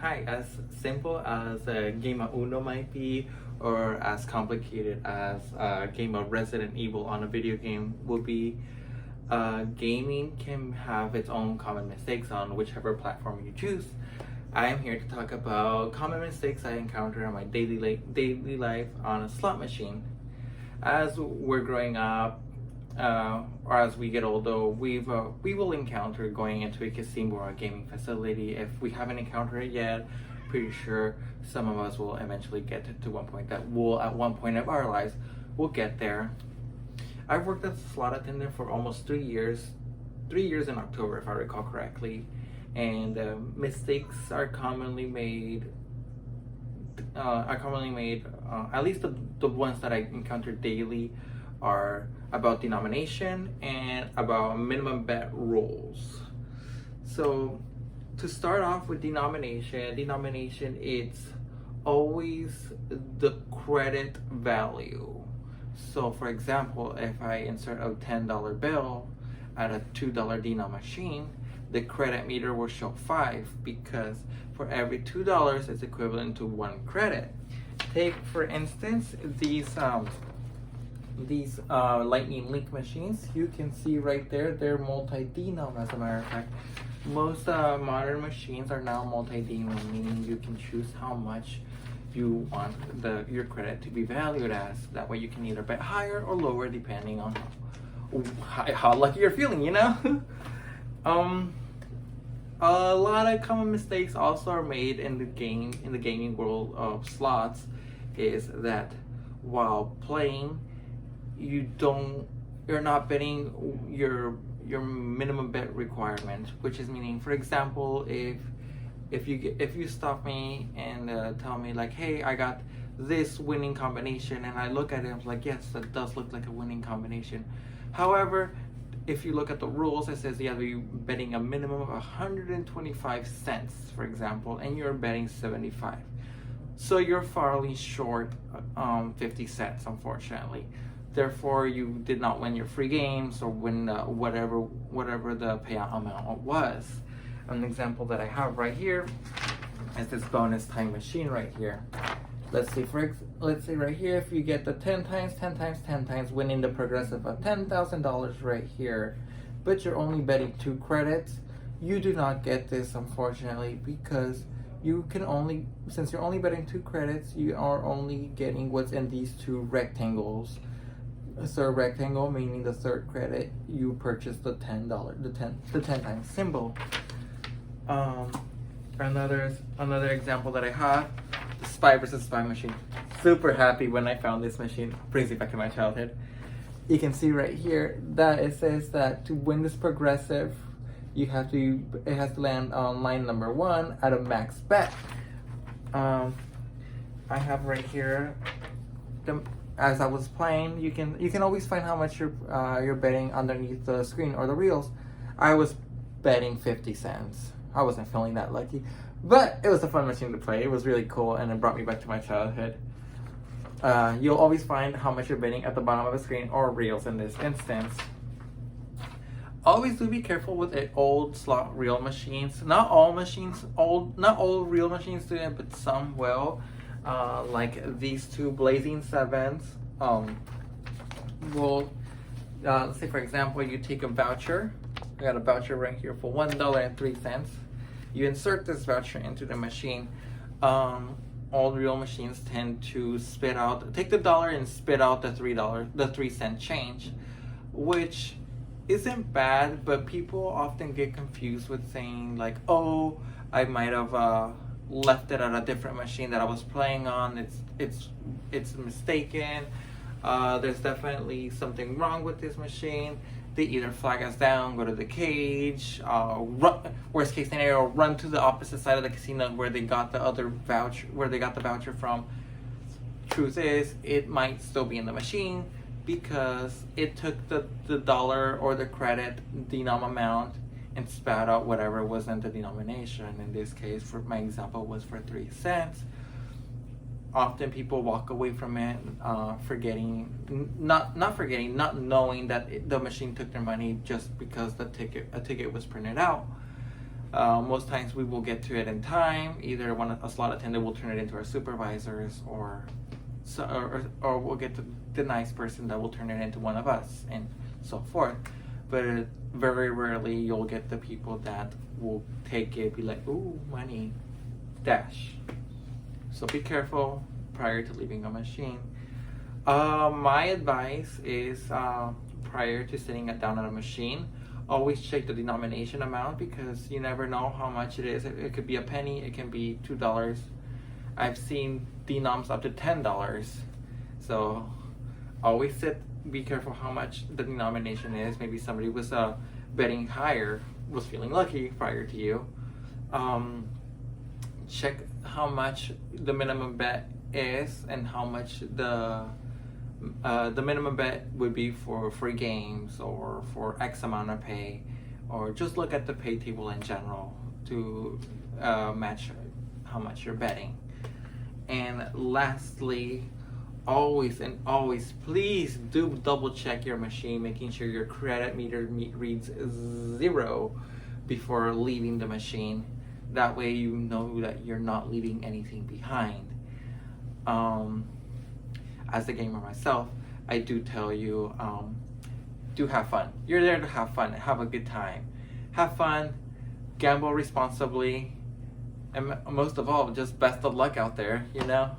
Hi, as simple as a game of Uno might be, or as complicated as a game of Resident Evil on a video game would be, gaming can have its own common mistakes on whichever platform you choose. I am here to talk about common mistakes I encounter in my daily life on a slot machine. As we're growing up, or as we get older, we will encounter going into a casino or a gaming facility. If we haven't encountered it yet, pretty sure some of us will eventually get to one point that will, at one point of our lives, will get there. I've worked as a slot attendant for almost 3 years, 3 years in October, if I recall correctly, and mistakes are commonly made. At least the ones that I encounter daily are about denomination and about minimum bet rules. So to start off with denomination it's always the credit value. So for example, if I insert a $10 bill at a $2 denom machine, the credit meter will show 5 because for every $2 it's equivalent to 1 credit. Take for instance these Lightning Link machines. You can see right there they're multi-denom. As a matter of fact, most modern machines are now multi-denom, meaning you can choose how much you want your credit to be valued as. That way you can either bet higher or lower depending on how lucky you're feeling, A lot of common mistakes also are made in the gaming world of slots, is that while playing, you're not betting your minimum bet requirement, which is meaning, for example, if you stop me and tell me like, hey, I got this winning combination, and I look at it, I'm like, yes, that does look like a winning combination. However, if you look at the rules, it says you have to be betting a minimum of 125 cents, for example, and you're betting 75. So you're farly short 50 cents, unfortunately. Therefore, you did not win your free games or win whatever the payout amount was. An example that I have right here is this bonus time machine right here. Let's say right here, if you get the 10 times, winning the progressive of $10,000 right here, but you're only betting 2 credits, you do not get this, unfortunately, because since you're only betting 2 credits, you are only getting what's in these 2 rectangles. So a rectangle meaning the third credit, you purchase the $10, the 10 times symbol. Another example that I have, the Spy vs. Spy machine. Super happy when I found this machine. Brings me back to my childhood. You can see right here that it says that to win this progressive, it has to land on line number 1 at a max bet. I have right here as I was playing, you can always find how much you're betting underneath the screen or the reels. I was betting 50 cents. I wasn't feeling that lucky, but it was a fun machine to play. It was really cool, and it brought me back to my childhood. You'll always find how much you're betting at the bottom of the screen or reels in this instance. Always do be careful with old slot reel machines. Not all reel machines do it, but some will. Like these 2 Blazing Sevens. Let's say for example, you take a voucher. I got a voucher right here for $1.03. You insert this voucher into the machine. All reel machines tend to take the dollar and spit out the $3 change, which isn't bad, but people often get confused with saying like, oh, I might have left it at a different machine that I was playing on. It's mistaken. There's definitely something wrong with this machine. They either flag us down, go to the cage, worst case scenario, run to the opposite side of the casino where they got the voucher from. Truth is, it might still be in the machine because it took the dollar or the credit denom amount and spat out whatever was in the denomination. In this case, for my example, was for 3 cents. Often people walk away from it not knowing that the machine took their money just because a ticket was printed out. Most times we will get to it in time. Either a slot attendant will turn it into our supervisors, or we'll get to the nice person that will turn it into one of us, and so forth. But very rarely you'll get the people that will take it, be like, ooh, money, dash. So be careful prior to leaving a machine. My advice is, prior to sitting down on a machine, always check the denomination amount, because you never know how much it is. It could be a penny, it can be $2. I've seen denoms up to $10. So always be careful how much the denomination is. Maybe somebody was betting higher, was feeling lucky prior to you. Check how much the minimum bet is, and how much the minimum bet would be for free games, or for X amount of pay, or just look at the pay table in general to match how much you're betting. And lastly, always please do double check your machine, making sure your credit meter reads 0 before leaving the machine. That way you know that you're not leaving anything behind. As a gamer myself, I do tell you, do have fun. You're there to have fun, have a good time. Have fun, gamble responsibly, and most of all, just best of luck out there, you know?